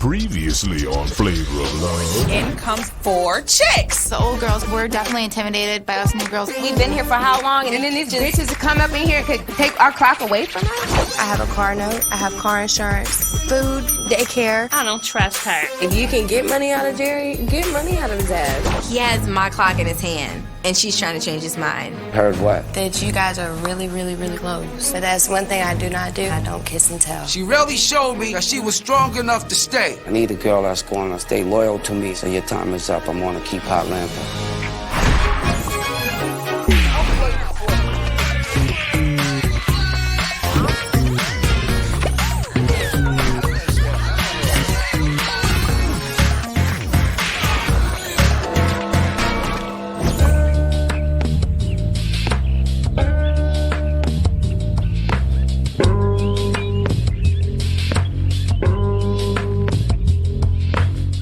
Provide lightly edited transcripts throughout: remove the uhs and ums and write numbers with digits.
Previously on Flavor of Love. In comes 4 chicks. The old girls were definitely intimidated by us new girls. We've been here for how long? And then these bitches come up in here and could take our clock away from us? I have a car note. I have car insurance, food, daycare. I don't trust her. If you can get money out of Jerry, get money out of his ass. He has my clock in his hand, and she's trying to change his mind. Heard what? That you guys are really, really, really close. But that's one thing I do not do. I don't kiss and tell. She really showed me that she was strong enough to stay. I need a girl that's going to stay loyal to me. So your time is up. I'm going to keep hot lamping.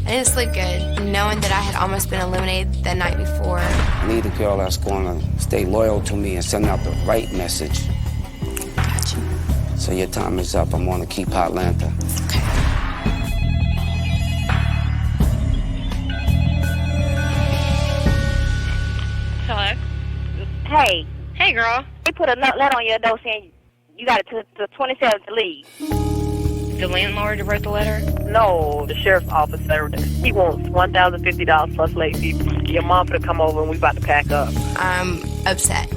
I didn't sleep good, knowing that I had almost been eliminated the night before. I need a girl that's going to stay loyal to me and send out the right message. Got you. So your time is up. I'm going to keep hot lamping. Okay. Hello? Hey, Hey, girl. they put a letter on your door saying you got to the 27th to leave. The landlord wrote the letter? No, the sheriff's officer. He wants $1,050 plus late fee. Your mom to come over and we about to pack up. I'm upset.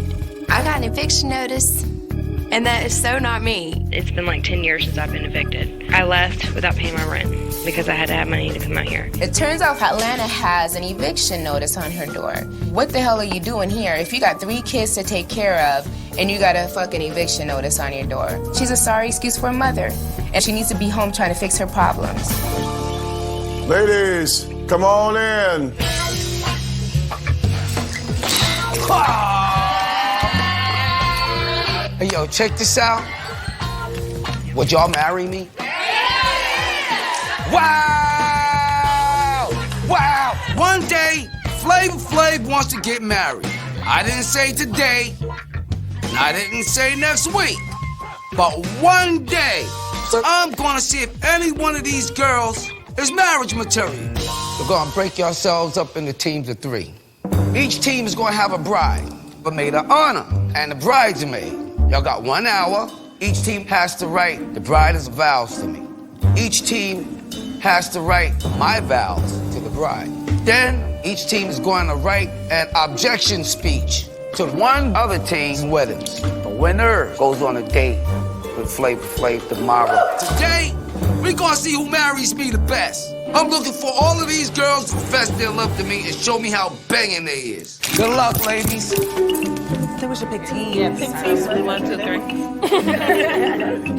I got an eviction notice, and that is so not me. It's been like 10 years since I've been evicted. I left without paying my rent because I had to have money to come out here. It turns out Atlanta has an eviction notice on her door. What the hell are you doing here? If you got 3 kids to take care of and you got a fucking eviction notice on your door. She's a sorry excuse for a mother, and she needs to be home trying to fix her problems. Ladies, come on in. Hey, yo, check this out. Would y'all marry me? Wow! Wow! One day, Flavor Flav wants to get married. I didn't say today, and I didn't say next week. But one day, I'm gonna see if any one of these girls is marriage material. We're gonna break yourselves up into teams of 3. Each team is gonna have a bride, a maid of honor, and a bridesmaid. Y'all got 1 hour. Each team has to write the bride's vows to me. Each team has to write my vows to the bride. Then each team is going to write an objection speech to one other team's weddings. The winner goes on a date with Flavor Flav tomorrow. Today, we're gonna see who marries me the best. I'm looking for all of these girls to profess their love to me and show me how banging they is. Good luck, ladies. They was a big team. Yeah, pick teams. 1, 2, 3.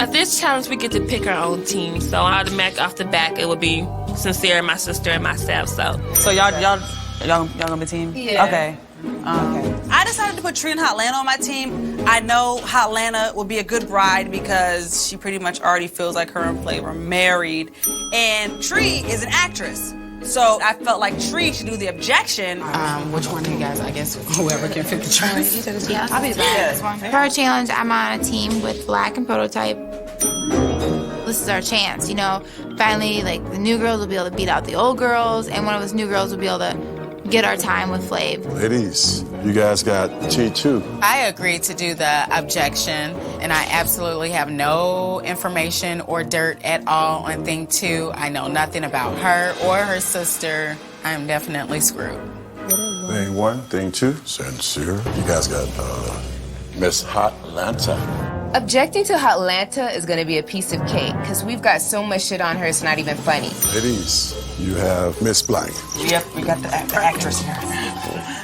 At this challenge, we get to pick our own team. So automatic off the back, it would be Sincere, my sister, and myself. So y'all gonna be team? Yeah. Okay. Okay. I decided to put Tree and Hotlanta on my team. I know Hotlanta would be a good bride because she pretty much already feels like her and Flav are married. And Tree is an actress. So I felt like Tree should do the objection. Which one of you guys, I guess, whoever can fit the choice. Yeah, I'll be back. For our challenge, I'm on a team with Black and Prototype. This is our chance, you know. Finally, like, the new girls will be able to beat out the old girls, and one of those new girls will be able to get our time with Flav. Ladies, you guys got G2. I agreed to do the objection, and I absolutely have no information or dirt at all on thing 2. I know nothing about her or her sister. I'm definitely screwed. Thing 1, thing 2, Sincere. You guys got Miss Hot Lanta. Objecting to Hotlanta is gonna be a piece of cake, because we've got so much shit on her, it's not even funny. Ladies, you have Miss Blank. Yep, we got the actress here.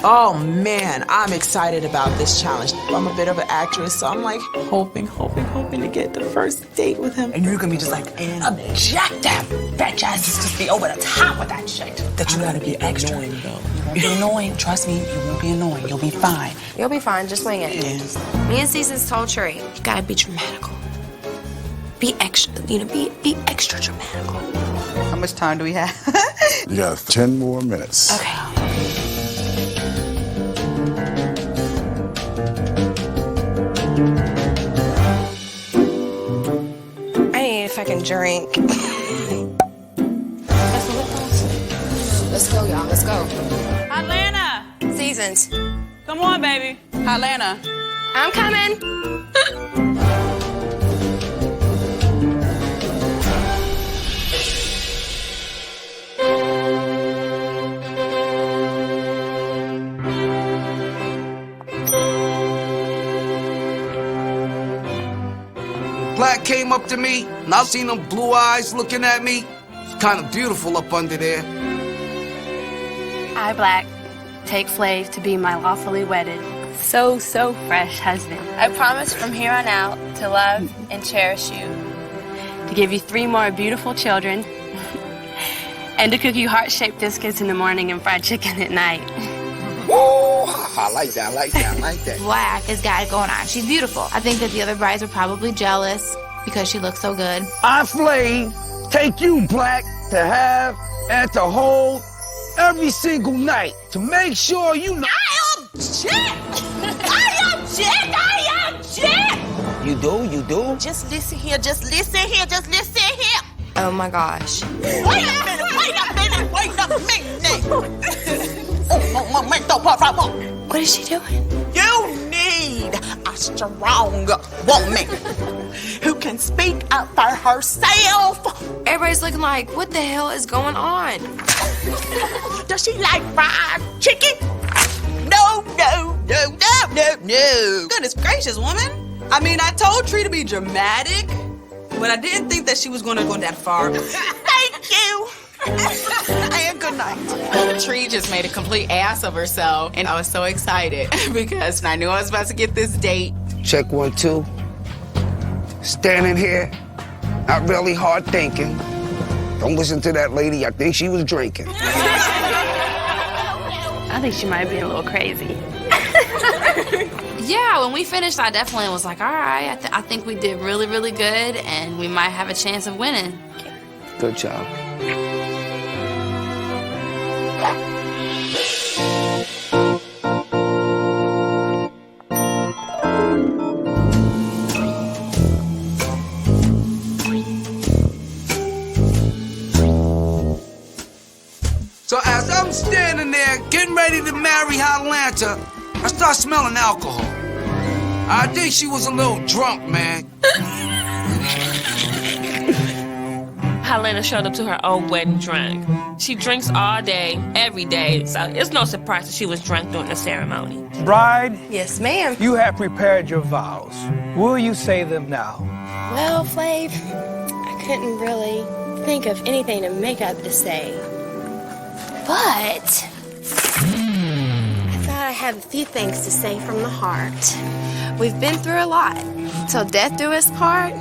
Oh man, I'm excited about this challenge. I'm a bit of an actress, so I'm like hoping to get the first date with him. And you're gonna be just like, object that bitch ass. Just be over the top with that shit. That you gotta be extra. Annoying, though. You won't be annoying. Trust me, you won't be annoying. You'll be fine. You'll be fine. Just wing it. Yeah. Me and Seasons told Tree, you gotta be dramatical. Be extra, be extra dramatical. How much time do we have? You got 10 more minutes. Okay. I need a fucking drink. Let's go, y'all. Let's go. Atlanta, Seasons. come on, baby. Atlanta. I'm coming. Black came up to me, and I seen them blue eyes looking at me. It's kind of beautiful up under there. I, Black, take Flav to be my lawfully wedded, so fresh husband. I promise from here on out to love and cherish you, to give you 3 more beautiful children, and to cook you heart-shaped biscuits in the morning and fried chicken at night. Woo! I like that, I like that, I like that. Black has got it going on. She's beautiful. I think that the other brides were probably jealous because she looks so good. I, Flav, take you, Black, to have and to hold every single night to make sure you know. I object! I object! I object! You do? Just listen here, just listen here, just listen here. Oh my gosh. Wait a minute, wait a minute, wait a minute. Un momento, por favor. What is she doing? You need a strong woman who can speak up for herself. Everybody's looking like, what the hell is going on? Does she like fried chicken? No. Goodness gracious, woman. I mean, I told Tree to be dramatic, but I didn't think that she was going to go that far. Thank you. And good night. Tree just made a complete ass of herself, and I was so excited because I knew I was about to get this date. Check 1, 2. Standing here, not really hard thinking. Don't listen to that lady. I think she was drinking. I think she might be a little crazy. Yeah, when we finished, I definitely was like, all right, I think we did really, really good, and we might have a chance of winning. Good job. So as I'm standing there getting ready to marry Atlanta, I start smelling alcohol. I think she was a little drunk, man. Helena showed up to her own wedding drunk. She drinks all day, every day, so it's no surprise that she was drunk during the ceremony. Bride, Yes, ma'am. you have prepared your vows. Will you say them now? Well, Flav, I couldn't really think of anything to make up to say. But I thought I had a few things to say from the heart. We've been through a lot. Till death do us part,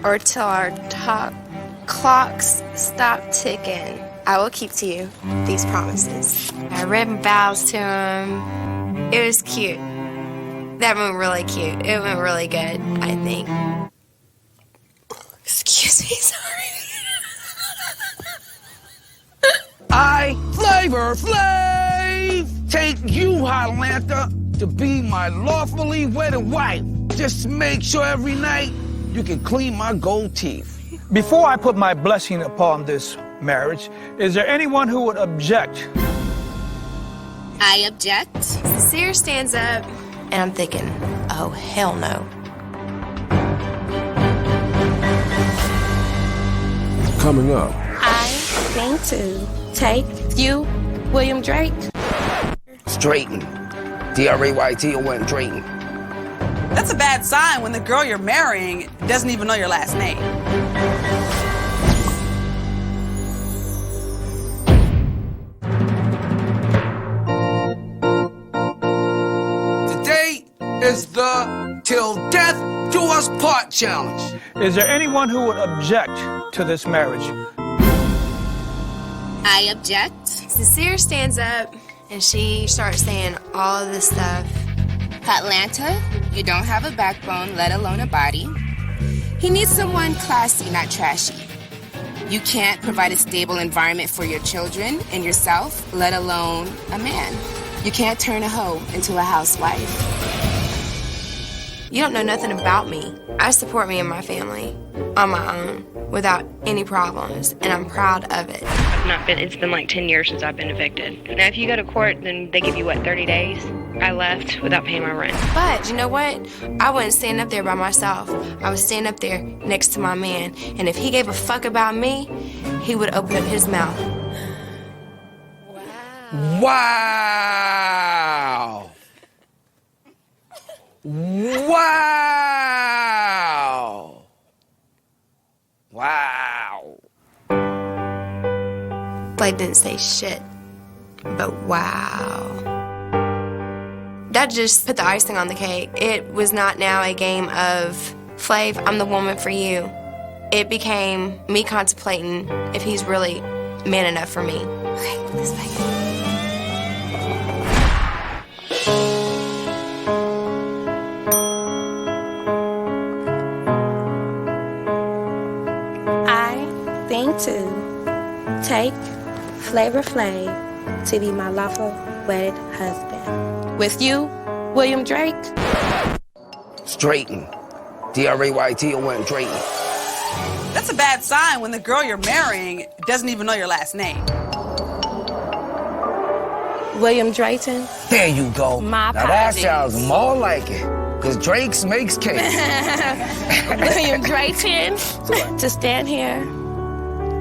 or till our clocks stop ticking. I will keep to you these promises. I read my vows to him. It was cute. That went really cute. It went really good, I think. Excuse me, sorry. I, Flavor Flav, take you, Atlanta, to be my lawfully wedded wife. Just make sure every night you can clean my gold teeth. Before I put my blessing upon this marriage, is there anyone who would object? I object. Sincere stands up, and I'm thinking, oh, hell no. Coming up. I'm going to take you, William Drake. Drayton. D-R-A-Y-T-O-N, Drayton. That's a bad sign when the girl you're marrying doesn't even know your last name. Today is the Till Death Do Us Part challenge. Is there anyone who would object to this marriage? I object. Sincere stands up, and she starts saying all of this stuff. Atlanta, you don't have a backbone, let alone a body. He needs someone classy, not trashy. You can't provide a stable environment for your children and yourself, let alone a man. You can't turn a hoe into a housewife. You don't know nothing about me. I support me and my family on my own without any problems, and I'm proud of it. It's been like 10 years since I've been evicted. Now, if you go to court, then they give you, 30 days? I left without paying my rent. But you know what? I wasn't standing up there by myself. I was standing up there next to my man, and if he gave a fuck about me, he would open up his mouth. Wow! Wow! Wow! Flav didn't say shit, but wow. That just put the icing on the cake. It was not now a game of, Flav, I'm the woman for you. It became me contemplating if he's really man enough for me. Okay, this way. I think to take Flavor Flav to be my lawful wedded husband. With you, William Drake. Straighten. D-R-A-Y-T-O-N, Drayton. That's a bad sign when the girl you're marrying doesn't even know your last name. William Drayton. There you go. My now that apologies. sounds more like it. Because Drake's makes cakes. William Drayton. To stand here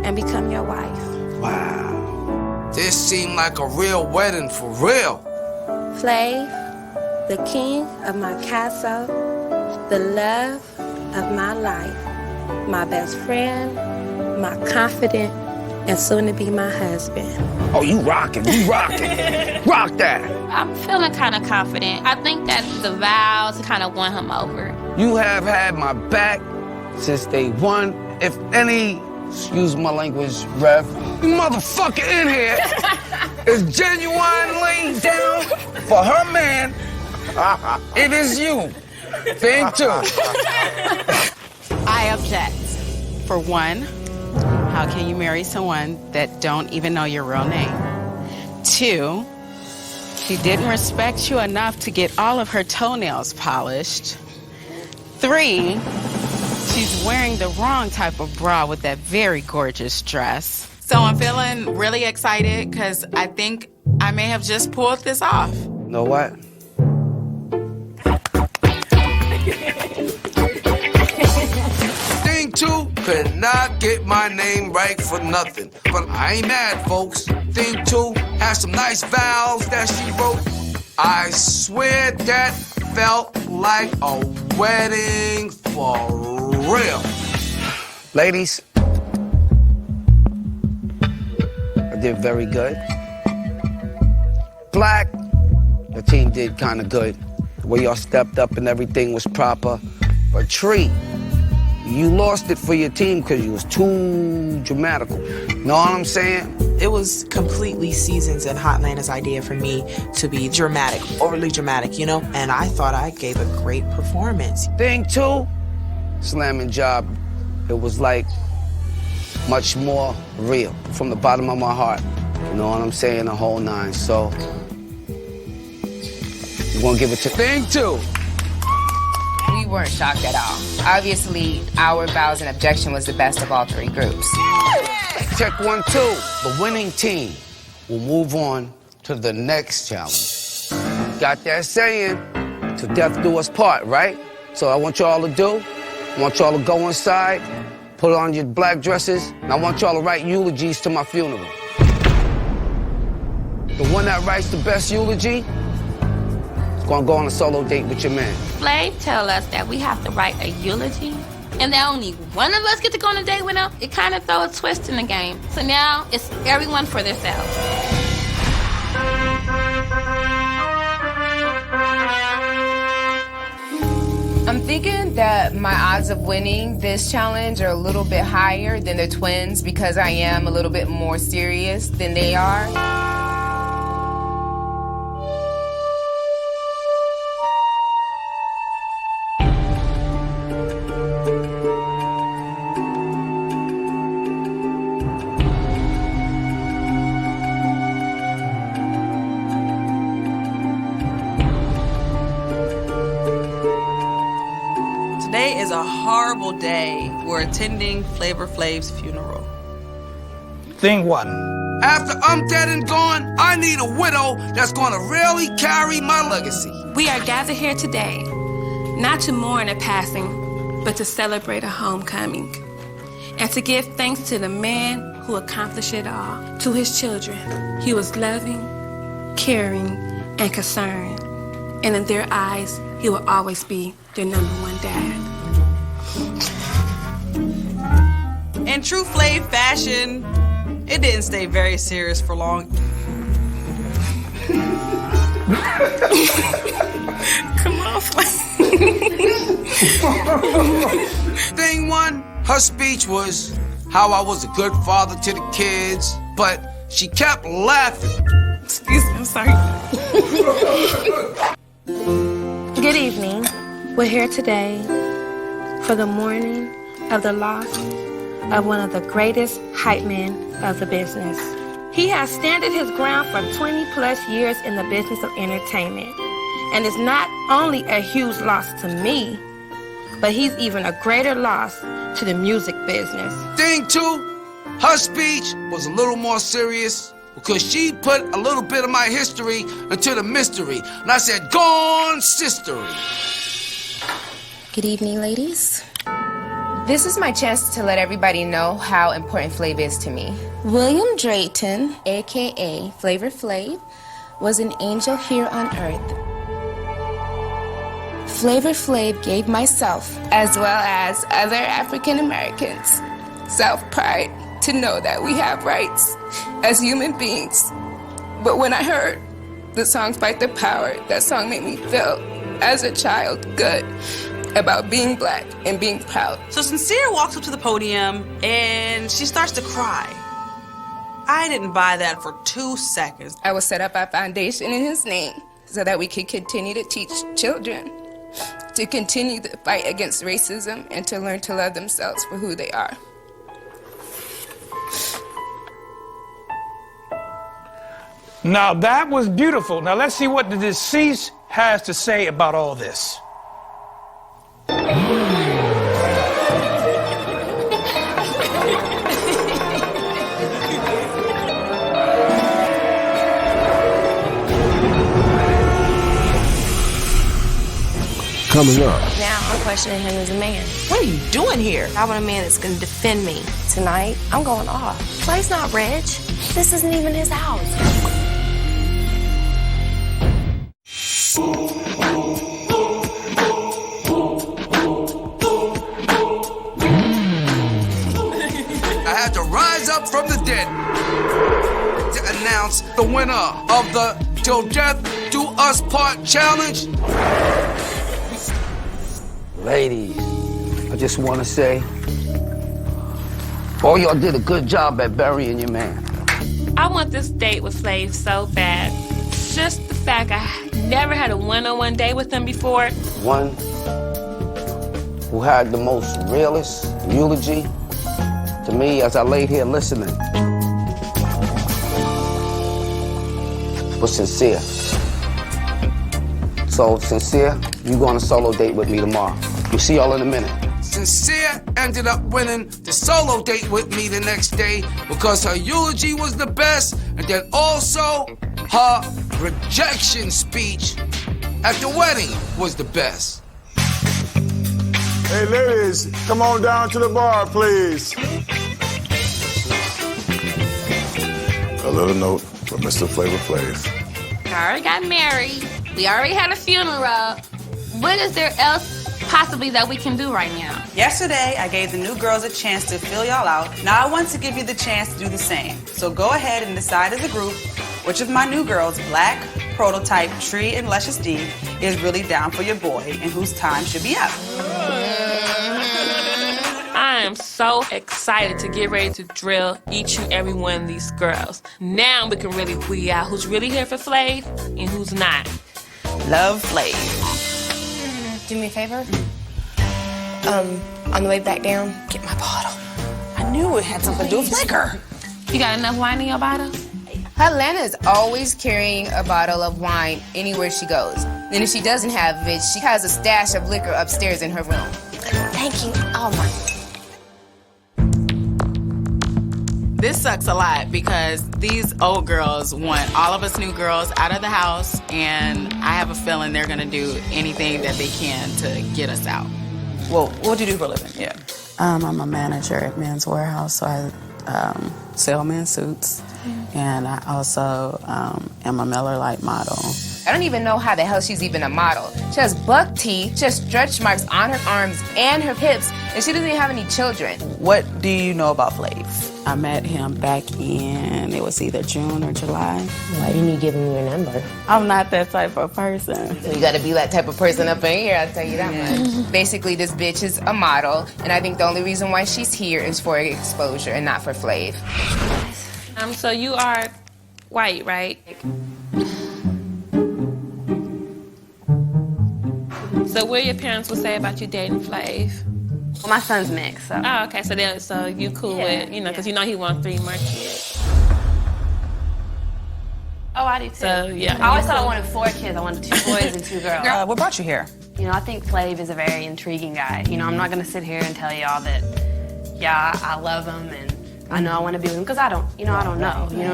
and become your wife. Wow. This seemed like a real wedding for real. Flav, the king of my castle, the love of my life, my best friend, my confidant, and soon to be my husband. Oh, you rocking. Rock that. I'm feeling kind of confident. I think that the vows kind of won him over. You have had my back since day one. If any, excuse my language, Rev, you motherfucker in here is genuinely down for her man. It is you. Thing two. I object. For one, how can you marry someone that don't even know your real name? Two, she didn't respect you enough to get all of her toenails polished. Three, she's wearing the wrong type of bra with that very gorgeous dress. So I'm feeling really excited because I think I may have just pulled this off. You know what? Thing two could not get my name right for nothing. But I ain't mad, folks. Thing two has some nice vows that she wrote. I swear that felt like a wedding for real. Ladies, I did very good. Black, the team did kind of good. The way y'all stepped up and everything was proper. But Tree, you lost it for your team because you was too dramatical. Know what I'm saying? It was completely Seasons and Hotlanda's idea for me to be dramatic, overly dramatic, you know? And I thought I gave a great performance. Thing two, slamming job. It was like much more real from the bottom of my heart. You know what I'm saying? The whole nine. So, you want to give it to Thing two? We weren't shocked at all. Obviously, our vows and objection was the best of all three groups. Check 1, 2. The winning team will move on to the next challenge. Got that saying, till death do us part, right? So I want y'all to do, I want y'all to go inside, put on your black dresses, and I want y'all to write eulogies to my funeral. The one that writes the best eulogy is gonna go on a solo date with your man. Flav tell us that we have to write a eulogy, and that only one of us get to go on a date with him. It kind of throws a twist in the game. So now it's everyone for themselves. I'm thinking that my odds of winning this challenge are a little bit higher than the twins because I am a little bit more serious than they are. Today is is a horrible day. We're attending Flavor Flav's funeral. Thing 1. After I'm dead and gone, I need a widow that's gonna really carry my legacy. We are gathered here today, not to mourn a passing, but to celebrate a homecoming. And to give thanks to the man who accomplished it all. To his children, he was loving, caring, and concerned. And in their eyes, he will always be their #1 dad. In true Flav fashion, it didn't stay very serious for long. Come on, Flav. Thing 1, her speech was how I was a good father to the kids, but she kept laughing. Excuse me, I'm sorry. Good evening. We're here today for the mourning of the loss of one of the greatest hype men of the business. He has standed his ground for 20 plus years in the business of entertainment. And it's not only a huge loss to me, but he's even a greater loss to the music business. Thing 2, her speech was a little more serious because she put a little bit of my history into the mystery. And I said, gone sistery. Good evening, ladies. This is my chance to let everybody know how important Flav is to me. William Drayton, aka Flavor Flav, was an angel here on earth. Flavor Flav gave myself, as well as other African Americans, self-pride to know that we have rights as human beings. But when I heard the song Fight the Power, that song made me feel, as a child, good about being black and being proud. So Sincere walks up to the podium and she starts to cry. I didn't buy that for 2 seconds. I will set up our foundation in his name so that we can continue to teach children to continue the fight against racism and to learn to love themselves for who they are. Now that was beautiful. Now let's see what the deceased has to say about all this. Coming up. Now I'm questioning him as a man. What are you doing here? I want a man that's going to defend me. Tonight, I'm going off. Clay's not rich. This isn't even his house. I had to rise up from the dead to announce the winner of the Till Death Do Us Part challenge. Ladies, I just want to say, all y'all did a good job at burying your man. I want this date with Flav so bad. Just the fact I never had a one-on-one date with him before. One who had the most realest eulogy to me as I laid here listening was Sincere. So, Sincere, you go on a solo date with me tomorrow. We'll see y'all in a minute. Sincere ended up winning the solo date with me the next day because her eulogy was the best, and then also her rejection speech at the wedding was the best. Hey, ladies, come on down to the bar, please. A little note from Mr. Flavor Flav. I already got married. We already had a funeral. What is there else possibly that we can do right now? Yesterday, I gave the new girls a chance to fill y'all out. Now I want to give you the chance to do the same. So go ahead and decide as a group which of my new girls, Black, Prototype, Tree, and Luscious D, is really down for your boy and whose time should be up. I am so excited to get ready to drill each and every one of these girls. Now we can really weed out who's really here for Flav and who's not. Love Flav. Do me a favor. On the way back down, get my bottle. I knew it had something to do with liquor. You got enough wine in your bottle? Helena is always carrying a bottle of wine anywhere she goes. And if she doesn't have it, she has a stash of liquor upstairs in her room. Thank you. Oh my. This sucks a lot because these old girls want all of us new girls out of the house, and I have a feeling they're gonna do anything that they can to get us out. Well, what do you do for a living? Yeah. I'm a manager at Men's Warehouse, so I sell men's suits, and I also am a Miller Lite model. I don't even know how the hell she's even a model. She has buck teeth, she has stretch marks on her arms and her hips, and she doesn't even have any children. What do you know about Flav? I met him back in, it was either June or July. Why didn't you give him your number? I'm not that type of person. So you gotta be that type of person up in here, I'll tell you that much. Basically, this bitch is a model, and I think the only reason why she's here is for exposure and not for Flav. So you are white, right? So what your parents would say about you dating Flav? Well, my son's mixed, so. Oh, okay, so you cool with, you know, because you know he wants 3 more kids. Oh, I do too. So, yeah. I always thought I wanted 4 kids. I wanted 2 boys and 2 girls. What brought you here? You know, I think Flav is a very intriguing guy. You know, I'm not going to sit here and tell y'all that, yeah, I love him and I know I want to be with him, because I don't know. You know what I'm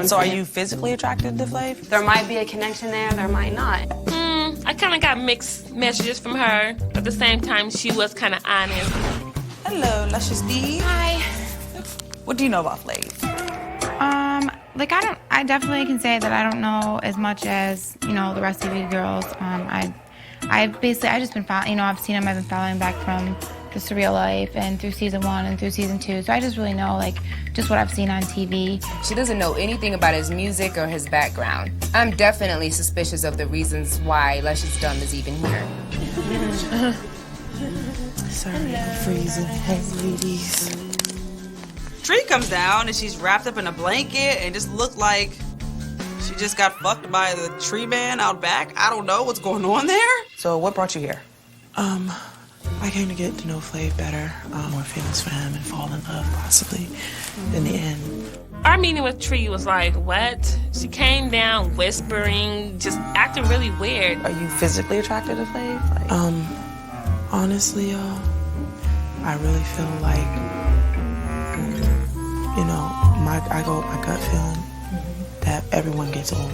So are saying? you physically attracted to Flav? There might be a connection there, there might not. I kind of got mixed messages from her. At the same time, she was kind of honest. Hello, Luscious D. Hi. What do you know about Flav? I definitely can say that I don't know as much as, you know, the rest of you girls. I just been following, you know, I've seen him, I've been following back from the Surreal life and through season 1 and through season 2. So I just really know, like, just what I've seen on TV. She doesn't know anything about his music or his background. I'm definitely suspicious of the reasons why Luscious Dumb is even here. Sorry, I'm freezing. Hey, ladies. Tree comes down and she's wrapped up in a blanket and just looked like she just got fucked by the tree man out back. I don't know what's going on there. So what brought you here? I came to get to know Flav better, more feelings for him, and fall in love, possibly, in the end. Our meeting with Tree was like, what? She came down whispering, just acting really weird. Are you physically attracted to Flav? Like... Honestly, y'all, I really feel like, you know, my gut feeling that everyone gets old,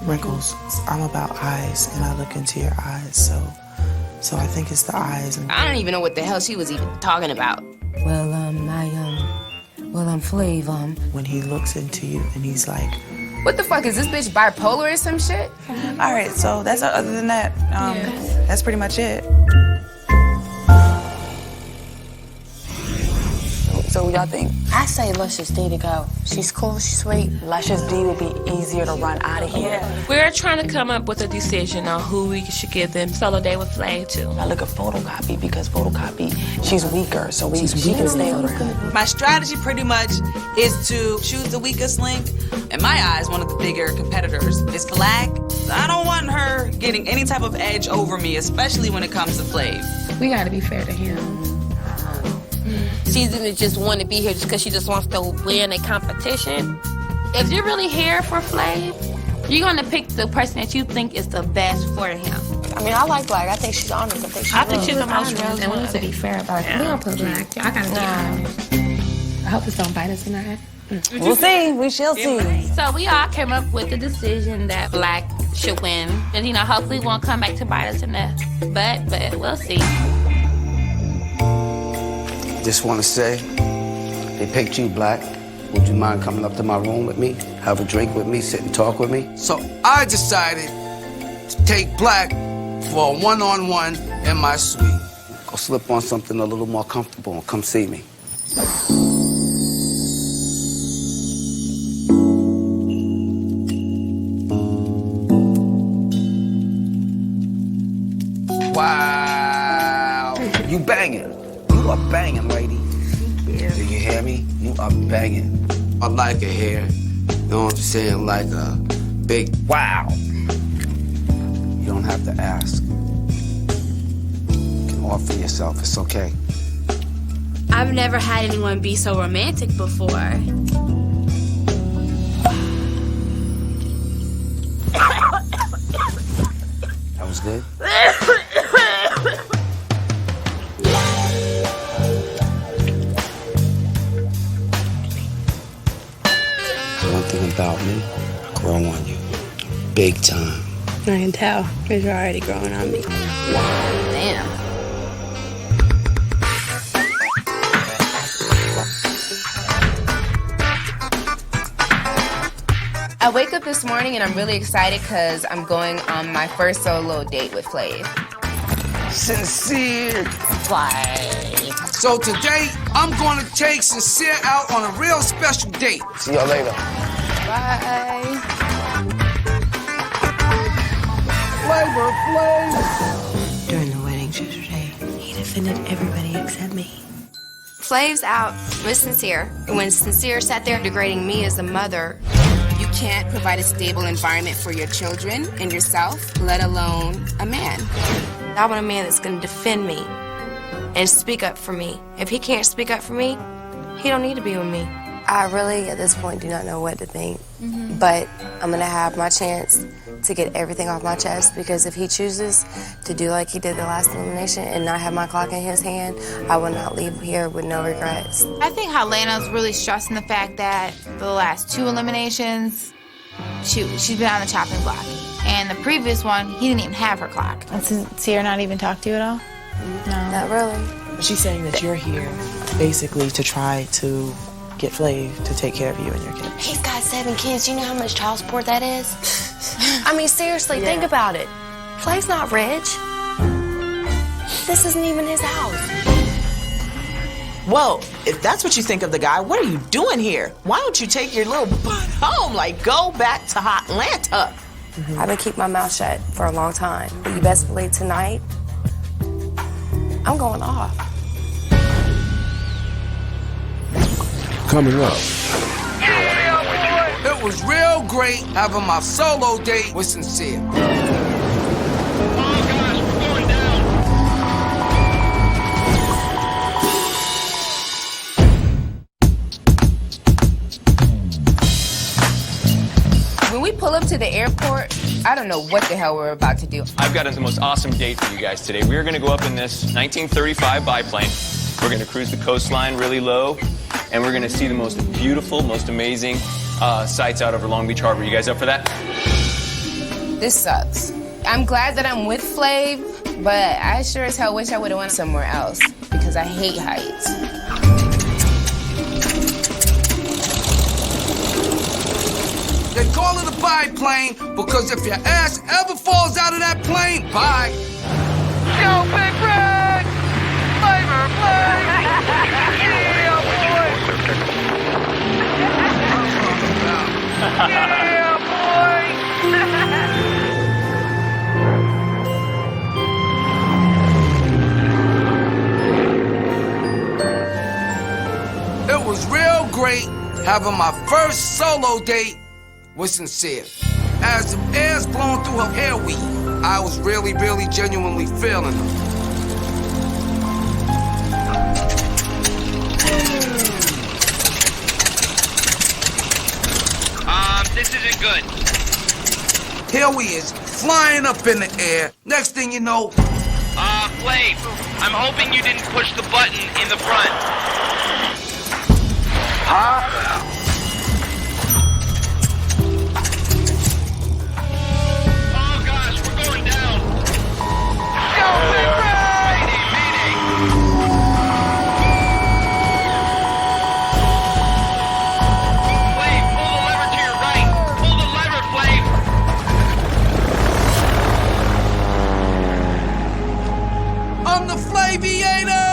wrinkles. I'm about eyes, and I look into your eyes, so I think it's the eyes. I don't even know what the hell she was even talking about. Well, I'm Flav, When he looks into you and he's like, What the fuck, is this bitch bipolar or some shit? All right, so that's other than that, that's pretty much it. So what y'all think? I say Luscious D to go. She's cool, she's sweet. Luscious D would be easier to run out of here. We're trying to come up with a decision on who we should give them solo day with Flav to. I look at photocopy because photocopy, she's weaker, so she can stay around. My strategy pretty much is to choose the weakest link. In my eyes, one of the bigger competitors is Black. I don't want her getting any type of edge over me, especially when it comes to Flav. We gotta be fair to him. She didn't just want to be here just because she just wants to win a competition. If you're really here for Flav, you're going to pick the person that you think is the best for him. I mean, I like Black. I think she's honest. I think she's the most real. And we need to be fair about it. We don't put Black. I gotta be honest. I hope this don't bite us in the head. We'll see. We shall see. So we all came up with the decision that Black should win. And, you know, hopefully won't come back to bite us in the butt, but we'll see. Just want to say, they picked you, Black. Would you mind coming up to my room with me, have a drink with me, sit and talk with me? So I decided to take Black for a one-on-one in my suite. Go slip on something a little more comfortable and come see me. Wow. You banging. You are banging, lady. Do you hear me? You are banging. I like her hair. You know what I'm saying? Like a big wow. You don't have to ask. You can offer yourself. It's okay. I've never had anyone be so romantic before. That was good? about me, I grow on you. Big time. I can tell, because you're already growing on me. Damn. I wake up this morning and I'm really excited because I'm going on my first solo date with Flav. Sincere. So today, I'm gonna take Sincere out on a real special date. See y'all later. Bye. Flavor Flav. During the weddings yesterday, he defended everybody except me. Flav's out with Sincere. When Sincere sat there degrading me as a mother, You can't provide a stable environment for your children and yourself, let alone a man. I want a man that's going to defend me and speak up for me. If he can't speak up for me, he don't need to be with me. I really, at this point, do not know what to think. But I'm going to have my chance to get everything off my chest, because if he chooses to do like he did the last elimination and not have my clock in his hand, I will not leave here with no regrets. I think Helena's really stressing the fact that the last 2 eliminations, she's been on the chopping block. And the previous one, he didn't even have her clock. And Sincere not even talk to you at all? No. Not really. She's saying that you're here basically to try to get Flav to take care of you and your kids. He's got 7 kids. You know how much child support that is? I mean, seriously, think about it. Flav's not rich. This isn't even his house. Well, if that's what you think of the guy, what are you doing here? Why don't you take your little butt home? Like, go back to Atlanta. I've been keeping my mouth shut for a long time. But you best believe tonight, I'm going off. Coming up. It was real great having my solo date with Sincere. When we pull up to the airport, I don't know what the hell we're about to do. I've got the most awesome date for you guys today. We're going to go up in this 1935 biplane. We're going to cruise the coastline really low, and we're going to see the most beautiful, most amazing sights out over Long Beach Harbor. You guys up for that? This sucks. I'm glad that I'm with Flav, but I sure as hell wish I would have went somewhere else because I hate heights. They call it a biplane because if your ass ever falls out of that plane, bye. Yo, Big Red! Flavor Flav! Yeah, boy! Yeah, boy! It was real great having my first solo date with Sincere. As the air's blowing through her hair weave, I was really, really genuinely feeling her. This isn't good. Here we is, flying up in the air. Next thing you know... Flav, I'm hoping you didn't push the button in the front. Huh? Oh gosh, we're going down. Go, Big Red! Mayday, Flav, pull the lever to your right. Pull the lever, Flav. I'm the Flaviator!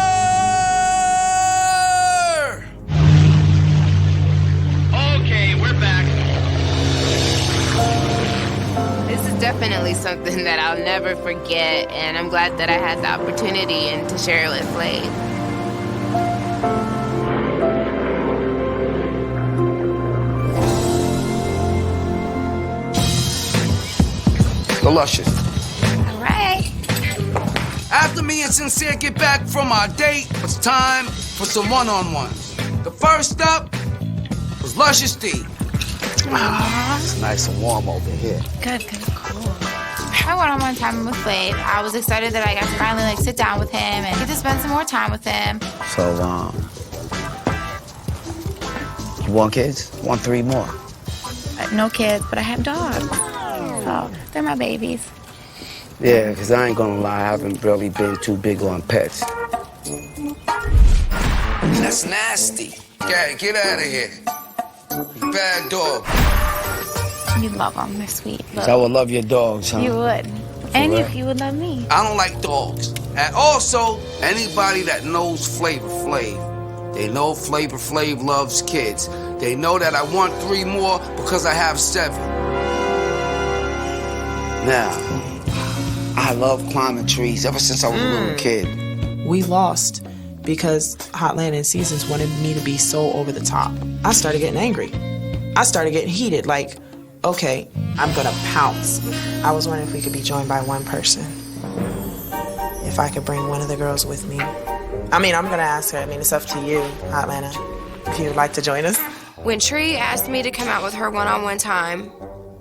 Okay, we're back. This is definitely something that I'll never forget, and I'm glad that I had the opportunity and to share it with Flav. Delicious. All right. After me and Sincere get back from our date, it's time for some one-on-ones. The first up was Luscious D. It's nice and warm over here. Good, cool. I one-on-one time with Flav. I was excited that I got to finally sit down with him and get to spend some more time with him. So, you want kids? Want 3 more? no kids, but I have dogs. So they're my babies. Yeah, because I ain't gonna lie, I haven't really been too big on pets. That's nasty. Get out of here. You bad dog. You love them. They're sweet. So I would love your dogs, huh? You would. And real? you would love me. I don't like dogs. And also, anybody that knows Flavor Flav, they know Flavor Flav loves kids. They know that I want 3 more because I have 7. Now, I love climbing trees ever since I was a little kid. We lost because Hotlanta and Seasons wanted me to be so over the top. I started getting angry. I started getting heated, like, okay, I'm gonna pounce. I was wondering if we could be joined by one person. If I could bring one of the girls with me. I mean, I'm gonna ask her. I mean, it's up to you, Hotlanta, if you would like to join us. When Tree asked me to come out with her one-on-one time,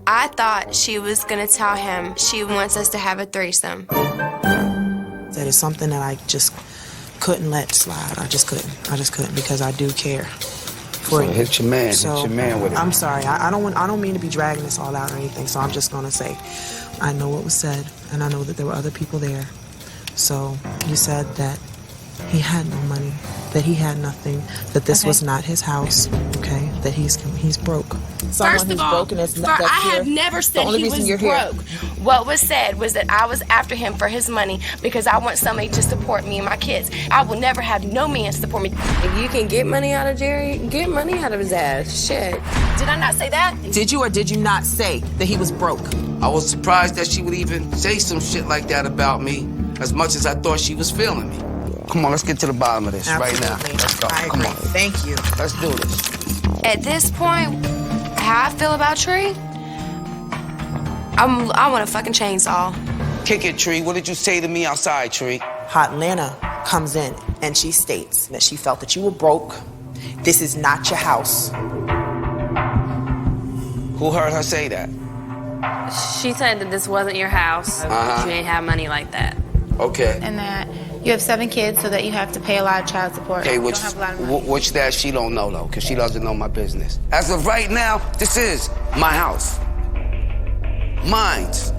I thought she was gonna tell him she wants us to have a threesome. That is something that I just couldn't let slide. I just couldn't because I do care for you. Hit your man, So, hit your man with it. I'm sorry. I don't mean to be dragging this all out or anything, so I'm just gonna say I know what was said, and I know that there were other people there. So you said that he had no money, that he had nothing, that this was not his house, okay? That he's broke. First of all, I have never said he was broke. What was said was that I was after him for his money because I want somebody to support me and my kids. I will never have no man support me. If you can get money out of Jerry, get money out of his ass. Shit. Did I not say that? Did you or did you not say that he was broke? I was surprised that she would even say some shit like that about me, as much as I thought she was feeling me. Come on, let's get to the bottom of this right now. Absolutely. Let's go. I Come agree. on. Thank you. Let's do this. At this point, how I feel about Tree, I want a fucking chainsaw. Kick it, Tree. What did you say to me outside, Tree? Hotlanta comes in and she states that she felt that you were broke. This is not your house. Who heard her say that? She said that this wasn't your house. That you ain't have money like that. Okay. And that you have 7 kids, so that you have to pay a lot of child support. Okay, You which, don't have a lot of money. which that she don't know, though, because she doesn't know my business. As of right now, this is my house. Mine's.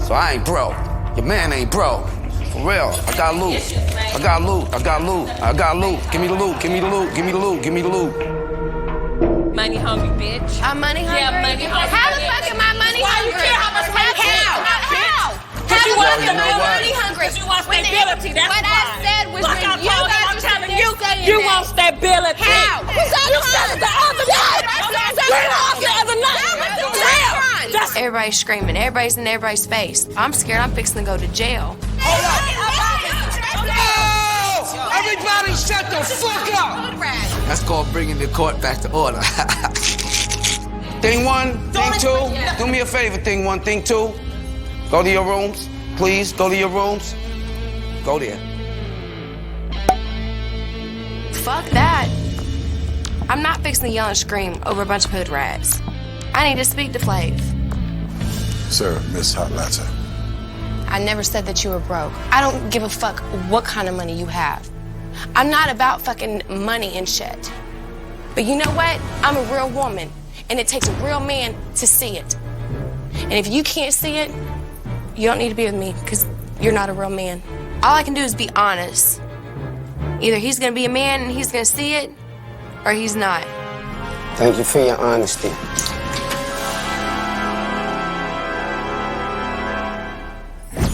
So I ain't broke. Your man ain't broke. For real. I got loot. I got loot. I got loot. I got loot. Give me the loot. Give me the loot. Give me the loot. Give me the loot. Money hungry, bitch. I'm money hungry? Yeah, money hungry. How the fuck am I money Why hungry? you care how much money you have? How? Because you How want the fuck am I stability. money hungry? Because you want When stability. That's what why. I said was Like when I'm you telling guys I'm were telling sitting you, there saying you that. want stability. How? You said it the other day. You off the other night. That's Everybody's screaming. Everybody's in everybody's face. I'm scared I'm fixing to go to jail. Everybody shut the fuck up! That's called bringing the court back to order. Thing 1, thing 2, do me a favor, thing 1, thing 2. Go to your rooms, please, go to your rooms. Go there. Fuck that. I'm not fixing to yell and scream over a bunch of hood rats. I need to speak to Flav. Sir, Miss Hotlanta. I never said that you were broke. I don't give a fuck what kind of money you have. I'm not about fucking money and shit. But you know what? I'm a real woman, and it takes a real man to see it. And if you can't see it, you don't need to be with me, because you're not a real man. All I can do is be honest. Either he's gonna be a man and he's gonna see it, or he's not. Thank you for your honesty.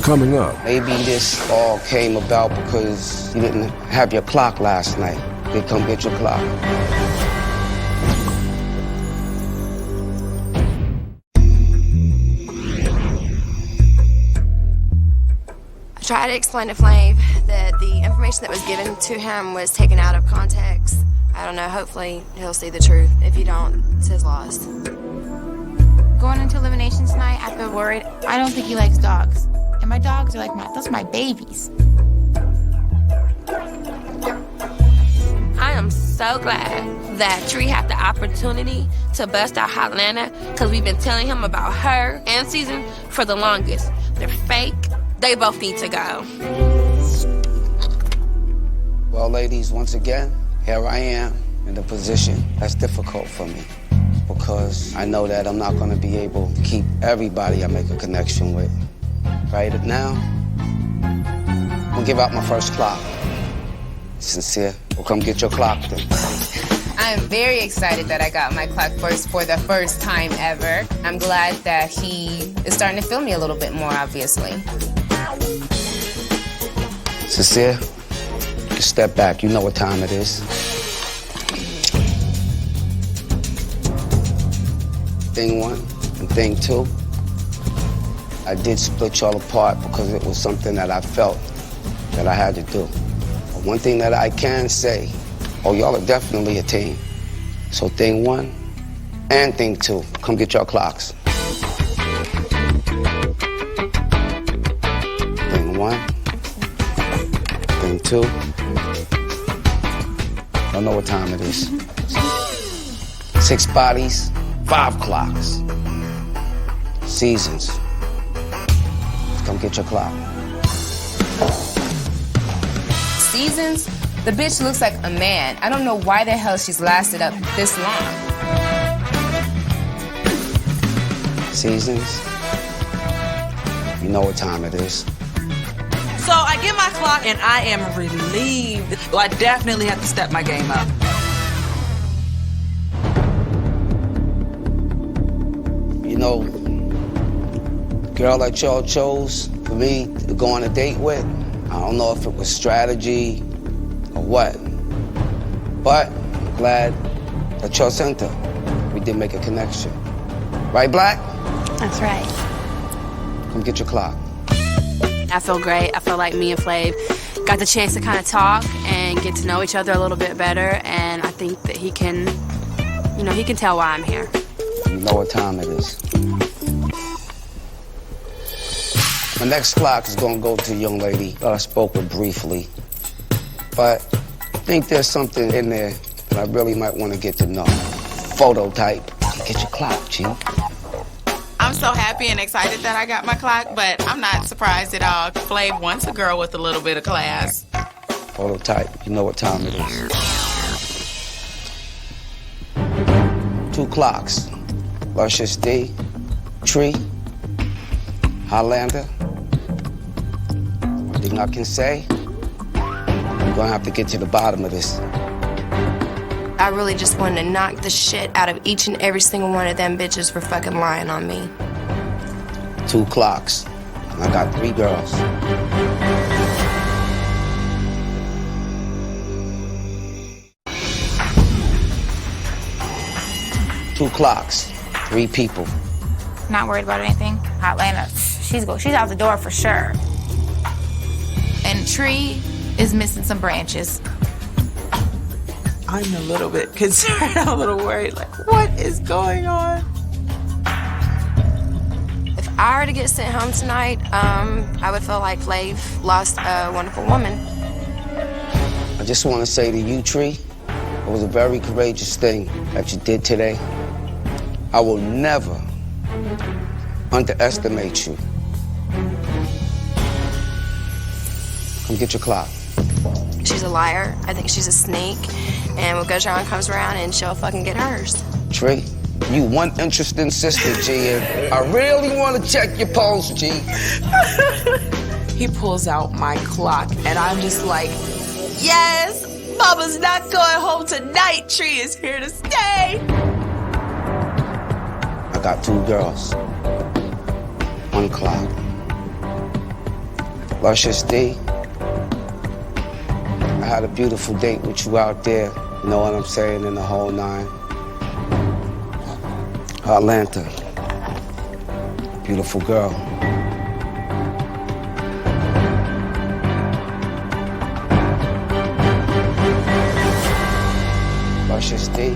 Coming up. Maybe this all came about because you didn't have your clock last night. They come get your clock. I tried to explain to Flav that the information that was given to him was taken out of context. I don't know, hopefully he'll see the truth. If you don't, it's his loss. Going into elimination tonight, I feel worried. I don't think he likes dogs. And my dogs are like those are my babies. I am so glad that Tree had the opportunity to bust out Hotlanta because we've been telling him about her and Season for the longest. They're fake. They both need to go. Well, ladies, once again, here I am in a position that's difficult for me. because I know that I'm not gonna be able to keep everybody I make a connection with. Right now, I'm gonna give out my first clock. Sincere, well, come get your clock then. I'm very excited that I got my clock first for the first time ever. I'm glad that he is starting to feel me a little bit more, obviously. Sincere, you can step back. You know what time it is. Thing one and thing two, I did split y'all apart because it was something that I felt that I had to do. But one thing that I can say, oh, y'all are definitely a team. So thing one and thing two, come get your clocks. Thing one, thing two. Don't know what time it is. 6 bodies, 5 clocks. Seasons. Come get your clock. Seasons? The bitch looks like a man. I don't know why the hell she's lasted up this long. Seasons. You know what time it is. So I get my clock and I am relieved. Well, I definitely have to step my game up. You know, the girl that y'all chose for me to go on a date with, I don't know if it was strategy or what, but I'm glad that y'all sent her. We did make a connection. Right, Black? That's right. Come get your clock. I feel great. I feel like me and Flav got the chance to kind of talk and get to know each other a little bit better, and I think that he can, you know, he can tell why I'm here. You know what time it is. My next clock is gonna go to a young lady that I spoke with briefly, but I think there's something in there that I really might want to get to know. Photo type. Get your clock, G. I'm so happy and excited that I got my clock, but I'm not surprised at all. Flav wants a girl with a little bit of class. Photo type. You know what time it is. 2 clocks. Luscious D, Tree, Highlander. One thing I can say, I'm gonna have to get to the bottom of this. I really just wanted to knock the shit out of each and every single one of them bitches for fucking lying on me. 2 clocks. And I got 3 girls. Two clocks, 3 people. Not worried about anything. Atlanta, she's out the door for sure. And Tree is missing some branches. I'm a little bit concerned, I'm a little worried, like, what is going on? If I were to get sent home tonight, I would feel like Flav lost a wonderful woman. I just want to say to you, Tree, it was a very courageous thing that you did today. I will never underestimate you. Come get your clock. She's a liar. I think she's a snake. And what goes around comes around, and she'll fucking get hers. Tree, you one interesting sister, G, and I really want to check your pulse, G. He pulls out my clock, and I'm just like, yes, Mama's not going home tonight. Tree is here to stay. I got 2 girls. 1 clock. Luscious D, I had a beautiful date with you out there, you know what I'm saying, in the whole 9. Atlanta, beautiful girl. Luscious D,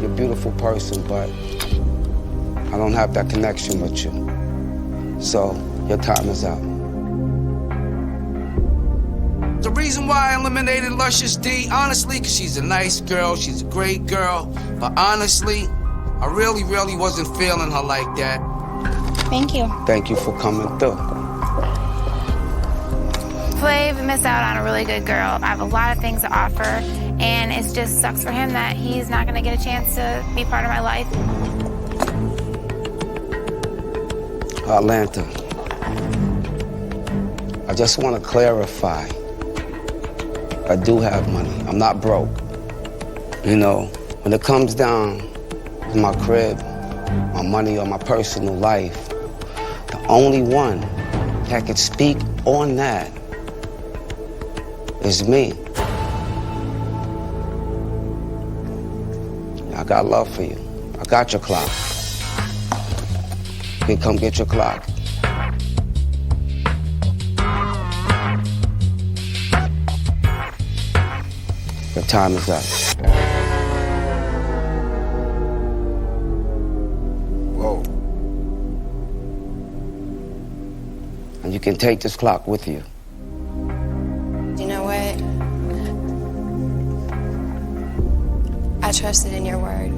you're a beautiful person, but I don't have that connection with you. So, your time is up. The reason why I eliminated Luscious D, honestly, because she's a nice girl, she's a great girl, but honestly, I really wasn't feeling her like that. Thank you. Thank you for coming through. Flav missed out on a really good girl. I have a lot of things to offer, and it just sucks for him that he's not gonna get a chance to be part of my life. Atlanta, I just want to clarify. I do have money. I'm not broke. You know, when it comes down to my crib, my money, or my personal life, the only one that could speak on that is me. I got love for you. I got your clock. You can come get your clock. Your time is up. Whoa. And you can take this clock with you. You know what? I trusted in your word.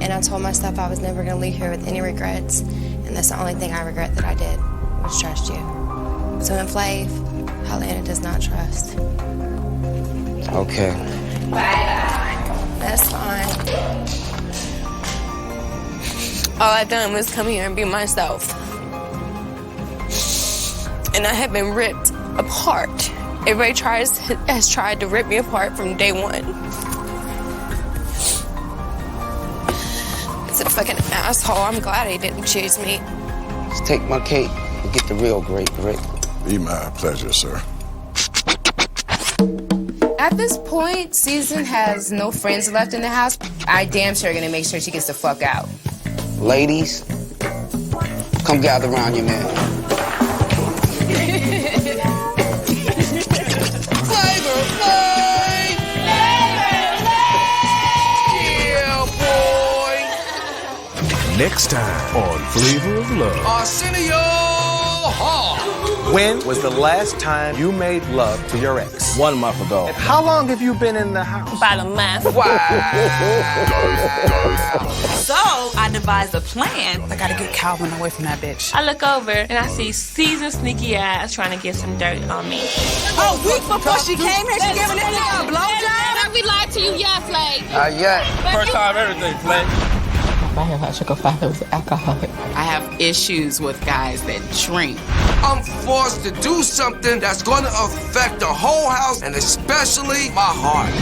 And I told myself I was never going to leave here with any regrets. And that's the only thing I regret that I did, was trust you. So in Flav, Helena does not trust. Okay. That's fine. All I done was come here and be myself. And I have been ripped apart. Everybody has tried to rip me apart from day one. It's a fucking asshole. I'm glad he didn't choose me. Just take my cake and get the real great Rick. Be my pleasure, sir. At this point, Season has no friends left in the house. I damn sure gonna make sure she gets the fuck out. Ladies, come gather around your man. Flavor Flav! Yeah, boy! Next time on Flavor of Love. Arsenio Hall! When was the last time you made love to your ex? 1 month ago. And how long have you been in the house? About a month. So I devised a plan. I gotta get Calvin away from that bitch. I look over and I see Season's sneaky ass trying to get some dirt on me. A week before she came here, she giving this nigga a blowjob? We lied to you, yeah, Flav. Yet. First time everything, Flav. My biological father was an alcoholic. I have issues with guys that drink. I'm forced to do something that's gonna affect the whole house and especially my heart.